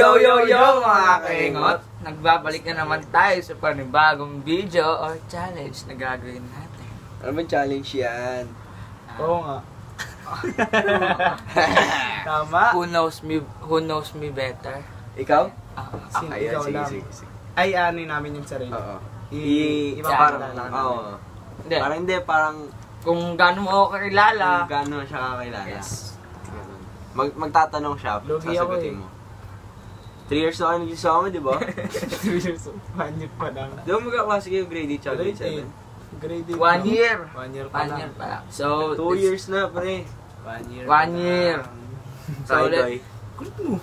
Yo mga kaingot! Nagbabalik na naman tayo sa panibagong video or challenge na gagawin natin. Ano ba challenge yan? Oo nga. Tama. Who knows me better? Ikaw? Sino Ayan, ikaw lang? sige. Ay, ano namin yung sarili. Oo. Ipapakita lang. Oo. Hindi. Parang Kung gaano mo ako kakilala. kung gaano siya kakilala. Yes. Ganun. Magtatanong siya, Lugi ako sasagutin mo. 3 years na kayo nag-isama, di ba? 3 years old. 1 year pa lang. Di ba magkaklase kayo grade 8 tsaka grade 7? Grade 8. 1 year. 1 year pa 1 lang. year pa. So, 2 years na, pre. 1 year. 1 year. So, Doy. Kulit mo.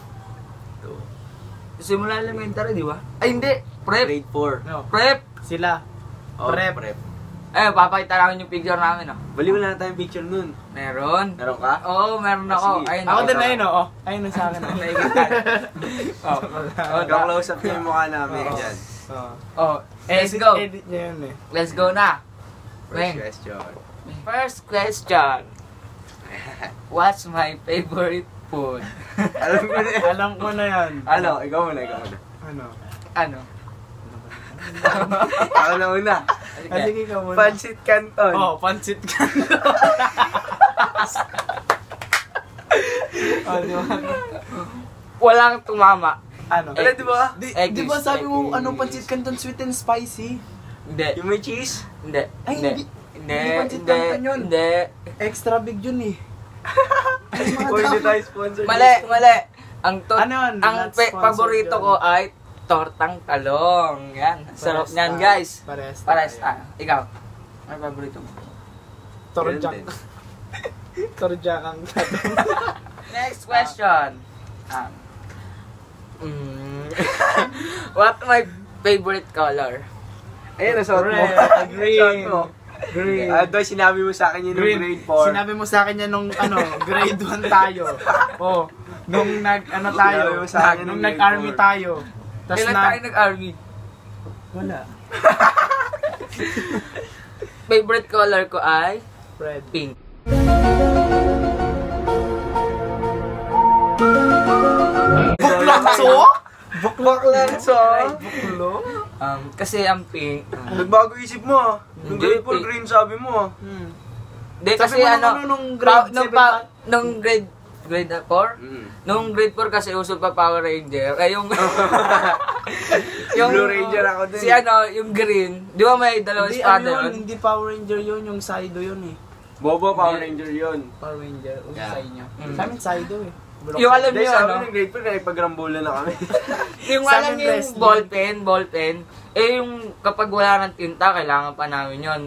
Simula elementary, di ba? Ay, hindi. Prep. Grade 4. No. Prep. Sila. Oh, Prep. Eh, papakita namin yung picture namin, oh. Bali wala na tayong picture nun. Meron. Meron ka? Oo, meron ako. Sige. Ayun, Ako oh. din ayun, oo. Ayun na sa akin. Oh. Ka-close up niya yung mukha namin Oo. dyan. Oh, let's go. Edit niya yun eh. Let's go na. First Weng. question. First question. What's my favorite food? Alam ko na yan. Alam ko na yan. Ano? Ikaw muna. Ano? Ano? Ako na una. Ah, sige ka muna. Pancit Canton. Oh, pancit ka. Oh, di ba? Walang tumama. Ano? Ano, di ba? Di ba sabi mo, ano, pancit canton sweet and spicy? Hindi. Yung may cheese? Hindi. Ay, hindi. Hindi. Hindi pancit canton yun. Hindi. Extra big yun eh. Pwede tayo sponsor. Mali. Ano yun? Ang Not sponsored paborito yun. ko ay tortang talong. Yan. Sarap niyan, guys. Pares. Ikaw. Ano paborito mo? Torjak. Ganun din. Torjak ang katong. Next question. What my favorite color? Ayun, nasuot mo. Green. Nasuot mo. Green. Doy, sinabi mo sa akin yun nung grade 4. Sinabi mo sa akin yan nung grade 1 tayo. Oh, nung Sinabi tayo, mo sa akin nung nung nag-army grade tayo. Tas Kailan tayo nag-army? wala. Favorite color ko ay Red. pink. Buklakso? Baklanso. Buklo? Kasi ang pink. Nagbago isip mo ah. Nung Hindi, grade 4 green sabi mo ah. Hindi Sabi kasi mo ano, nung grade 7 nung grade 4? Nung grade 4 kasi uso pa Power Ranger. Ay yung Blue Ranger ako din. Si ano, yung green. Di ba may dalawang Hindi, espada ano yun? yun? Hindi Power Ranger yun, yung Saido yun eh. Bobo Power Ranger yun. Power Ranger, uso Yeah. sa inyo. Mm. Sa amin Saido eh. Yung alam Dahil niyo sabi ano? ng grade 4 na ipagrambulan na kami. Yung Sa alam amin niyo yung wrestling. ballpen. Eh yung kapag wala ng tinta, kailangan pa namin yun.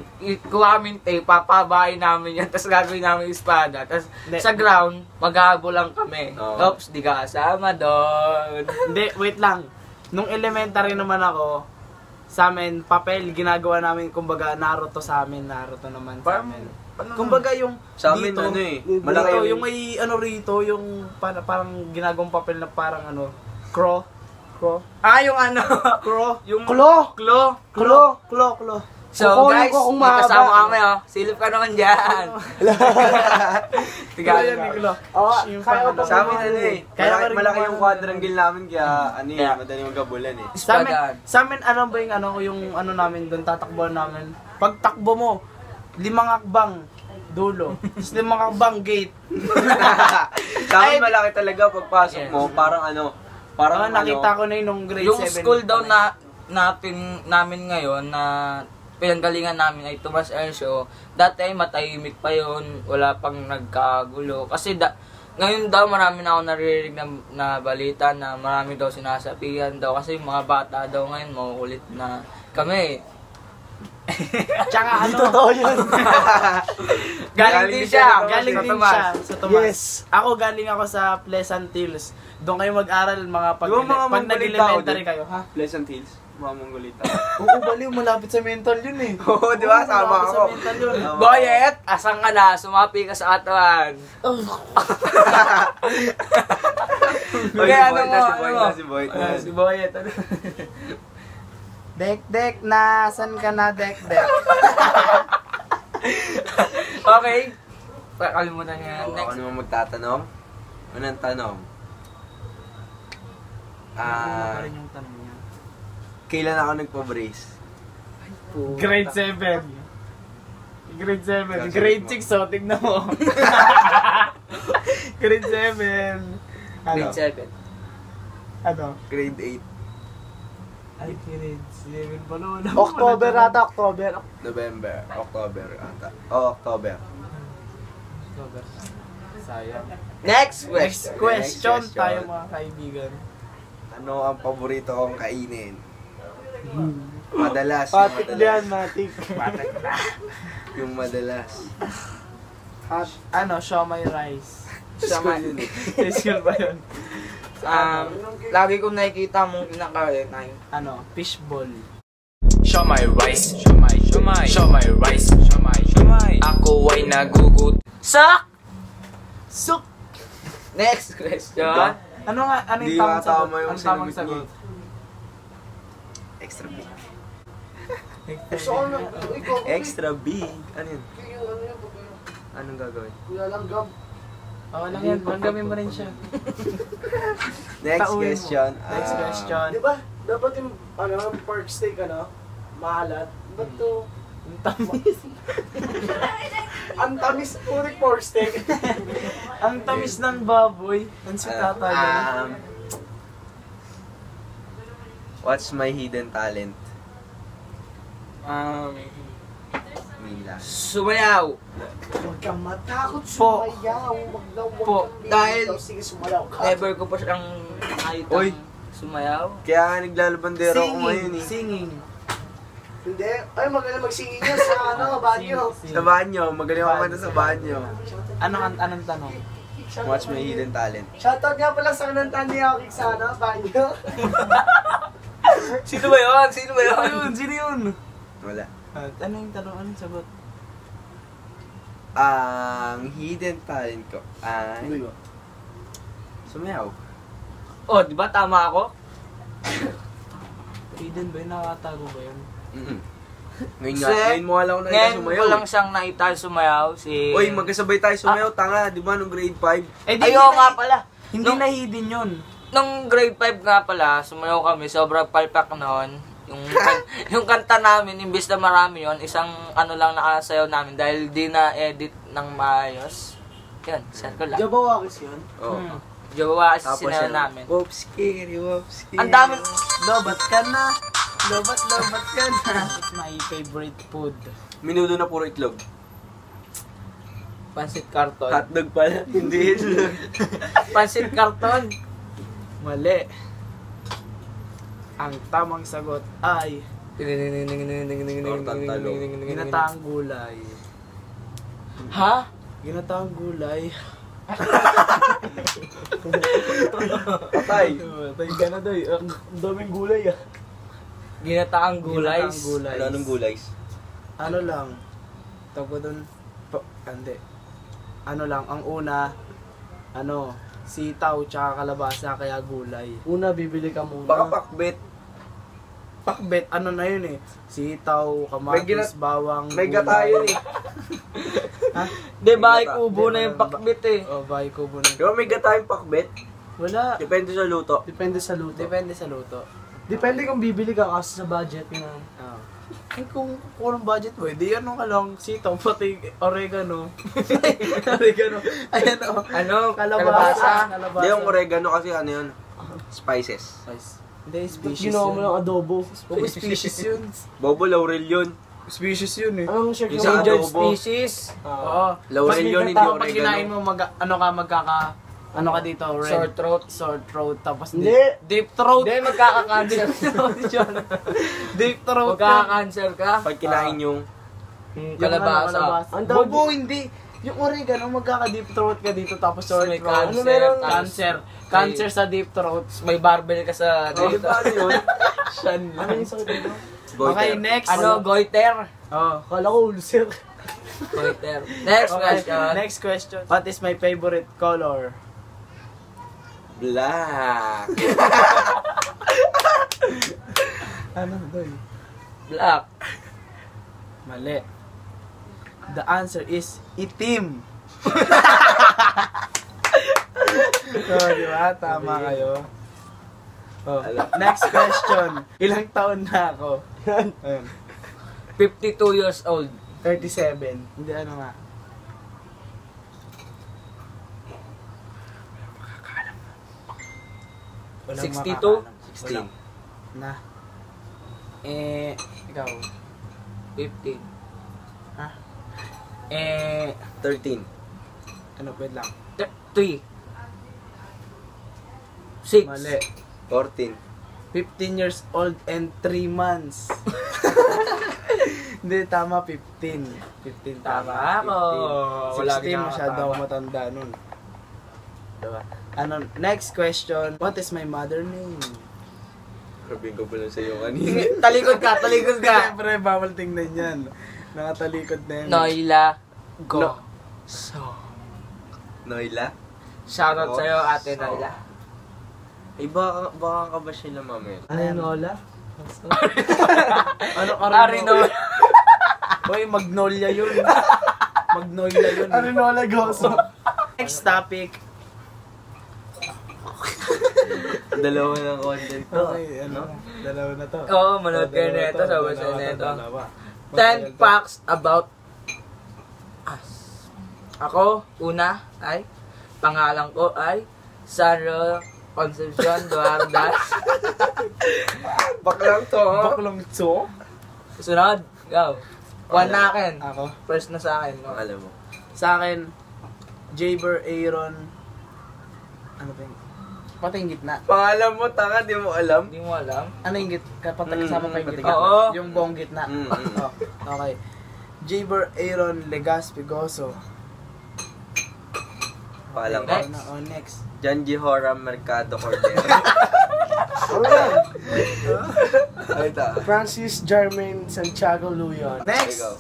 Kuha kami yung tape, papabahay namin yan, tapos gagawin namin yung espada. Tapos Hindi. sa ground, maghahabol lang kami. Oo. Oops, di ka kasama doon. Hindi, wait lang. Nung elementary naman ako, sa amin, papel, ginagawa namin, kumbaga, Naruto sa amin, Naruto naman sa amin. Kumbaga yung Sa amin, dito, ano eh, dito, malaki yung- yung may ano rito, yung parang ginagawang papel na parang ano, crow. Yung ano, yung Klo. Klo. So Kukunin guys, ko kung may mahaba. kasama kami oh. Silip ka naman dyan. Kaya yan, Niklo. Yung Sa amin pang- ano eh. Kaya Malaki, rin malaki yung yung mga- quadrangle namin kaya ano eh, Yeah. madali magabulan eh. Sa amin, ano ba yung ano namin doon, tatakbuhan namin. Pag takbo mo, 5 hakbang, dulo. Tapos 5 hakbang, gate. Sa amin malaki talaga pagpasok Yes. mo, parang ano, parang Nakita ko na yun nung grade 7. Yung school daw namin ngayon na pinanggalingan namin ay Tomas Ercio. Dati ay matahimik pa yun, wala pang nagkagulo. Kasi ngayon daw marami na ako naririnig na balita na marami daw sinasabihan daw. Kasi yung mga bata daw ngayon mauulit na kami. Tsaka ano? Totoo yun. Galing din siya. Galing sa din Tomas. siya sa Tomas. Yes. Ako galing ako sa Pleasant Hills. Doon kayo mag-aral mga pag, Di ba mga pag Mongolita nag-elementary ako kayo, ha? Pleasant Hills, mga Mongolita. Oo, baliw, malapit sa mental yun eh. Oo, di ba? Sama malapit ako. sa mental yun. Boyet, asan ka na? Sumapi ka sa atawan. Oy, Kaya si Boyd ano na, mo, si Boyd na, si Boyd na. Si Boyet. Ano? Dek, nasan ka na, Dek? Okay. Pakalimutan niya. Ako Next. naman magtatanong. Unang tanong. Ano pa rin yung tanong niya? Kailan ako nagpa-brace? Grade 7. Grade 7. Grade 6, so tignan mo. Grade 7. Ano? Grade 7. Ano? Grade 8. Ay, grade 7 pala. October ata, October. November. October ata. Oh, October. October. Sayang. Next Next question. question Next question. tayo mga kaibigan. Ano ang paborito kong kainin? Madalas. Patik yung yan, madalas. matik. Patik na. Yung madalas. At ano, siomay rice. Sama. High school ba yun? Lagi kong nakikita mong kinakain ay Ano, fishball. Siomay rice, siomay, siomay, siomay rice, siomay, siomay. Ako ay nagugut. Sak! Soup! Next question. Ano nga, ano Di yung tamang sagot? matama yung Ano tamang sinagot sagot? Extra big. Gusto ko na, Extra big. Ano yun? Anong gagawin? Oo lang yan, langgamin mo rin siya. Next Tauin mo. question. Next question. Di ba? Dapat yung pork steak maalat. Ba't to? Ang tamis. Ang tamis purik pork steak. Ang tamis ng baboy. Ang sitata niya. What's my hidden talent? Mila. Sumayaw. Huwag kang matakot Po. sumayaw. Wag daw, wag Po. kang Dahil- bibitaw. Sige, sumayaw ka. Never ko pa siyang nakita Oy. sumayaw. Kaya nga naglalabandero ako ngayon eh. Singing. Hindi. Ay, magaling magsingin yan sa banyo. Sa banyo. Magaling ako kanta sa banyo. Anong tanong? What's my hidden talent? Shoutout nga pala sa kanantan ni Akik sa banyo. Sino ba yun? Sino ba yun? Sino yun? Wala. Ano yung tanong? Anong sagot? Ang hidden talent ko ay... Sumayaw. Oh, di ba tama ako? Hidden ba yun? Nakatago ba yun? Ngayon nga, Kasi, ngayon mo alam ko na Ngayon sumayaw. ko lang siyang nakita sumayaw. Si... Uy, magkasabay tayo sumayaw, tanga. Di ba nung grade 5? Eh, Ayaw nga pala. Hindi Nung- na hidden yun. Nung grade 5 nga pala, sumayaw kami. Sobrang palpak noon. Yung kanta namin, imbis na marami yon, isang ano lang nakasayaw namin dahil di na-edit ng maayos. Yun, send ko lang. Jabawakis yun. Oo. Jawa kasi Tapos sinayaw yan, namin. whoops, scary, whoops, scary. Ang dami, Lobat ka na. Lobat ka na. It's my favorite food. Minudo na puro itlog. pansit karton. Hotdog pala. Hindi itlog. Pansit karton. Mali. Ang tamang sagot ay ginataang gulay. Ha? Ginataang gulay. Patay. Patay ka na doy. Ang daming gulay ah. Ginataang gulay. Ginataang gulay. Ano anong gulay? Ano lang? Tawag ko dun. Hindi. Ano lang, ang una, sitaw tsaka kalabasa kaya gulay. Una, bibili ka muna. Baka pakbet. Pakbet, ano na yun eh. Sitaw, May kamatis, bawang, May gata yun eh. Ha? Di ba, Gata. kubo na yung pakbit eh. Oh, bahay ko po na. Di ba may gata yung pakbet? Wala. Depende sa luto. Depende sa luto. Depende sa luto. Depende kung bibili ka kasi sa budget mo. Oh. Eh kung anong budget mo, di ano ka lang, sitaw, pati oregano. Oregano. Ayan o. Ano? Kalabasa. Hindi yung oregano kasi ano yun? Spices. Spice. Hindi, Ba't species ginawa mo yun. ng adobo? Oo, species yun. Bobo, laurel yun. Species yun eh. Anong search Yung mo? sa Endangered adobo. species. Oo. Laurel yun, hindi Pag oregano. kinain mo, ano ka dito, red. Sore throat. Sore throat. Tapos Hindi. deep throat. Hindi, magkaka-cancer. Deep throat. Magkaka-cancer ka. Pag kinain yung... Yung Kalabasa. Ang dami. Bobo, hindi. Yung oregano, magkaka-deep throat ka dito tapos sore May throat. cancer. Ano meron? Cancer. Cancer sa deep throat. May barbell ka sa Oh, di dito. ba ano yun? Siyan Ano lang. yung sakit dito? Okay, Goiter. next. Ano, goiter? Oh. Kala ko ulcer. Goiter. Next Okay, question. next question. What is my favorite color? Black. Ano doy? Black. Mali. The answer is itim. So, di ba? Tama kayo. Oh. Next question. Ilang taon na ako? Ayun. 52 years old. 37. Hindi ano nga. Walang 62? makakaalam. 16. Na. Ikaw. 15. Ha? 13. Ano, wait lang. 3. 6. Mali. 14. 15 years old and 3 months. Hindi, tama, 15. 15 Tama tama. ako. 15. Wala 16 masyado ako matanda nun. Diba? Ano, next question. What is my mother name? Sabihin ko pala sa'yo kanina. Talikod ka, talikod ka. Siyempre, bawal tingnan yan. Nakatalikod na yan. Noila Go. No. So. Noila? Shoutout Go. sa'yo, Ate So. Noila. Eh, baka ka ba sila mamaya? Arinola? Ano, Arinola. Hoy, Magnolia yun. Magnolia yun. Arinola Goso. Next topic. Dalawa ng content to. Okay, ano? Dalawa na to. Oo, manood kayo Dalawa nito, to, sabay dalawa sa to, nito. dalawa. 10 facts about us. Ako, una ay, pangalan ko ay Sandro Concepcion Duardas. Baklang to. Baklong tso? Sunod, go. One na akin. Ako. First na sa akin. No? Alam mo. Sa akin, Jaber Aaron. Ano ba yung? Pati yung gitna. Pangalan mo, tanga, di mo alam. Hindi mo alam. Ano yung gitna? Kapag kasama pa yung pati gitna. Oo. Yung buong gitna. Oh, okay. Jaber Aaron Legazpi Goso. Paalam ko. Next. Next. John Jihora Mercado Cordero. Ay, ta. Francis Jermaine Santiago Luyon. Next! Ikaw.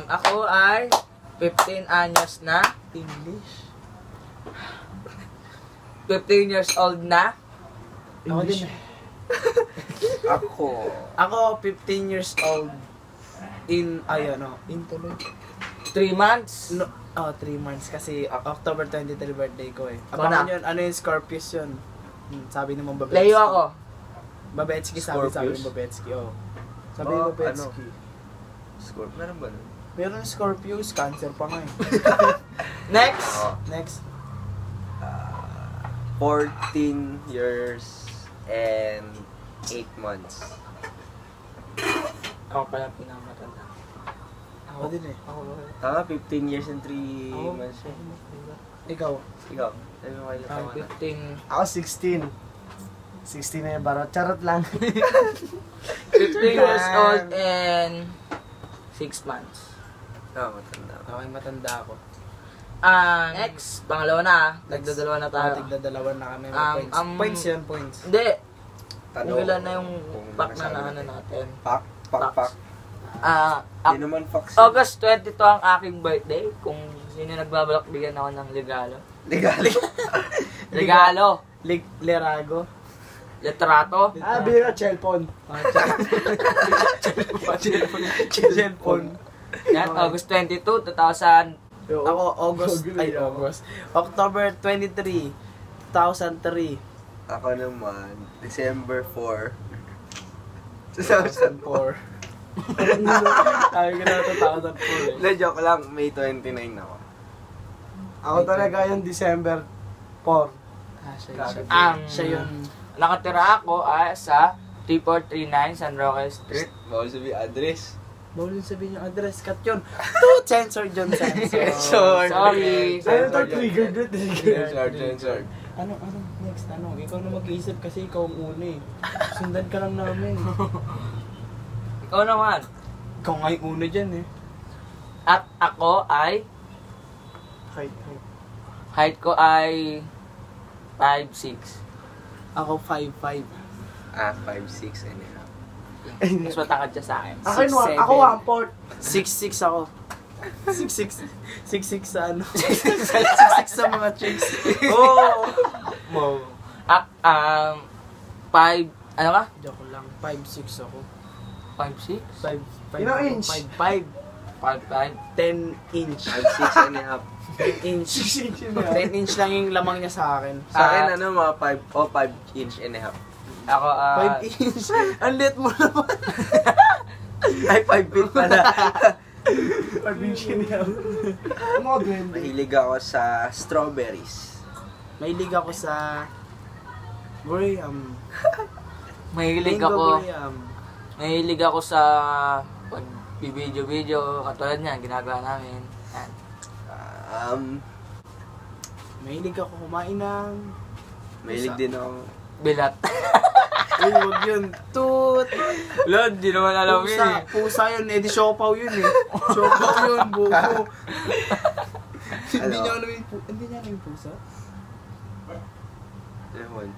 Ako ay 15 anyos na. English. 15 years old na. Ako din. Ako. Ako, 15 years old. In tuloy. 3 months. No, 3 months kasi October 23 birthday ko eh. Ikaw Abangan na. yun, ano yung Scorpius yun? Sabi ni mong Babetsky. Layo ako. Babetsky sabi Scorpius? ni Babetsky, oh. Sabi ni Oh, Babetsky. Score. Meron ba nun? Meron yung Scorpius, cancer pa nga eh. Next. Next. 14 years and 8 months. Ako pala pinamatanda. Ako din eh. Tama, 15 years and 3 Ako. months. Ikaw. Ikaw. Sabi mo kayo Ako na. 15. Ako 16. 16 na yung barot. Charot lang. 15 years old and 6 months. Matanda. Okay, matanda ako. Next, pangalawa na. Nagdadalawa na tayo. Tigdadalawan na kami. Points. Points Points yun, points. Hindi. Tanong. Kung ilan na yung Kung pack na nasabi naano natin. Pak. Hindi naman fax. August 22 ang aking birthday. Kung sino nagbabalak, bigyan ako ng regalo. Legali. Regalo. Lerago. Litrato. Bili ka cellphone. Cellphone. Yan, August 22, 2000. Ako, August. October 23, 2003. Ako naman, December 4. 2004. Ay, ko na 2004 eh. Na joke lang, May 29 ako. Ako talaga yung December 4. Siya yun. Nakatira ako sa 3439 San Roque Street. Bawal sabi address. Bawal yung sabihin yung address. Cut yun. Censored yun, censored. Sorry. Ano to trigger good? Censored. Ano, next, ikaw na mag-iisip kasi ikaw ang una eh. Sundan ka lang namin. Ikaw naman. Ikaw nga yung una dyan eh. At ako ay, Height. height ko ay 5'6". Ako 5'5". 5'6" and a half. Mas matangad siya sa akin. Ako 1/4. 6'6 ako. 6'6". 6'6 sa ano? 6'6 sa mga chicks. Oh! Mo. 5, ano ka? Joke lang. 5'6 ako. 5'6"? 5'5". Ilang inch? 5'5". 5'5". 10 inch. 5'6" and a half. 10 inch. 10 inch lang yung lamang niya sa akin. Sa akin, mga 5 inch and a half. Ako, 5 inch. Ang liit mo naman. Ay, 5 feet pala. 5 inch niya. Ano ka, duwende? Mahilig ako sa strawberries. Mahilig ako sa Graham. mahilig Mango ako. Graham. Mahilig ako sa pag video katulad niyan, ginagawa namin. Yan. Mahilig ako kumain ng... Mahilig din ako. Bilat. Uy, wag yun. Toot! Lord, di naman alam yun eh. Pusa yun. Eh, di siopaw yun eh. Siopaw yun, buko. Hindi niya alam yung pusa? Ewan.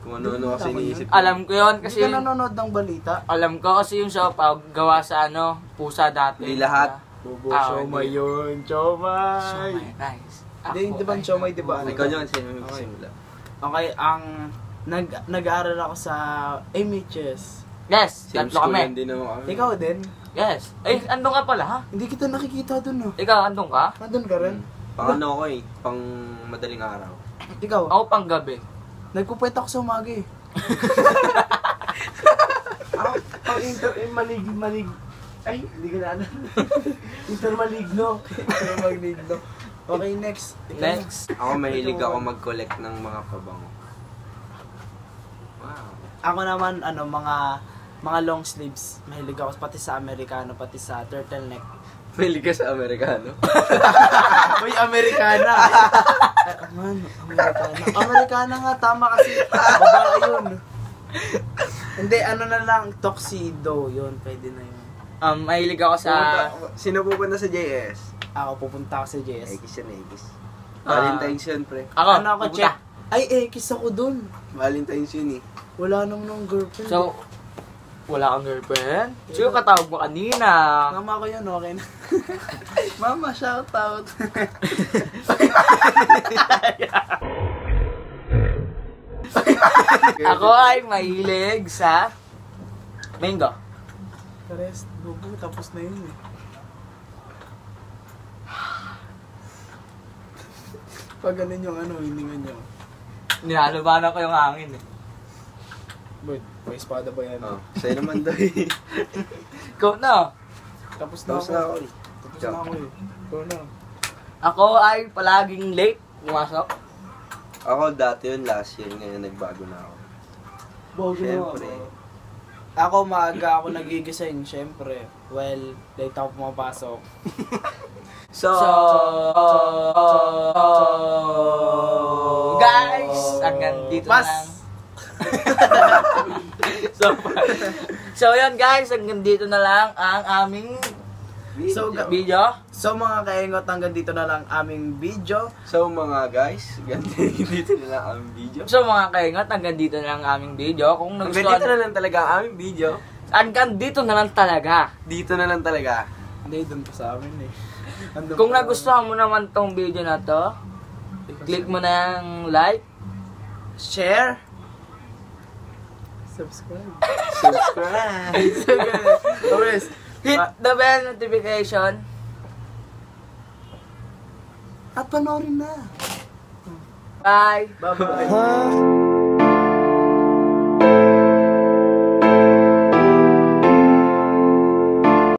Kung ano-ano kasi iniisip ko. Alam ko yun kasi Hindi ka nanonood ng balita? alam ko kasi yung siopaw gawa sa pusa dati. Hindi lahat. Bobo, Ah, siomay hindi. yun. Siomay! Siomay, nice. Hindi, di ba siomay, di ba? Ikaw yun, sino yung simula? Okay, nag-aaral ako sa MHS. Yes, Same tatlo school kami. yun din naman kami. Ikaw din? Yes. Eh, andun ka pala ha? Hindi kita nakikita dun, oh. Ikaw, andun ka? Nandun ka rin? Pang ano ko eh, pang madaling araw. Ikaw? Ako pang gabi. Nagpupwet ako sa umaga eh. Pang malig. Ay, hindi ko na alam. Intermaligno. Magligno. Okay, next. Next. Ako mahilig ako mag-collect ng mga pabango. Wow. Ako naman, mga long sleeves. Mahilig ako pati sa Amerikano, pati sa turtleneck. Mahilig ka sa Amerikano? Uy, Amerikana! Amerikana. Amerikana nga, tama kasi. Babae yun. Hindi, ano na lang, tuxedo. Yun, pwede na yun. Mahilig ako sa... Sino pupunta sa JS? Ako, pupunta ako sa JS. Egis yan, Egis. Ah. Valentine's yun, pre. Ako, Ano ako, pupunta. check? Ay, kiss ako dun. Valentine's yun eh. Wala nung girlfriend. So, wala kang girlfriend? Sino katawag mo kanina? Mama ko yun, okay na. Mama, shout out. Ako ay mahilig sa... Mango. Pares, bubu, tapos na yun eh. Pag ganun yung hiningan nyo. Nilalabanan ko yung hangin eh. Boy, may espada ba yan? Oh, sa'yo naman daw eh. Ikaw na. Tapos na Tapos ako. na ako eh. Tapos na ako eh. Ikaw na. Ako ay palaging late pumasok. Ako dati yun, last year, ngayon nagbago na ako. Bago na Siyempre. Ako maaga ako nagigising, syempre. Well, late ako pumapasok. Guys, hanggang dito na Pas! lang. so yun guys, hanggang dito na lang ang aming So, video. So mga kaengot, hanggang dito na lang aming video. So mga guys, dito na lang ang video. So mga kaingat, hanggang dito na lang ang aming video. Kung Hanggang dito na nagustuhan, lang talaga ang aming video. hanggang dito na lang talaga. Dito na lang talaga. Hindi, doon pa sa amin eh. Andun Kung pa- nagustuhan mo naman tong video na to, click mo na yung like. Share. Subscribe. Subscribe! Always. Hit the bell notification. At panoorin na. Bye! Bye-bye.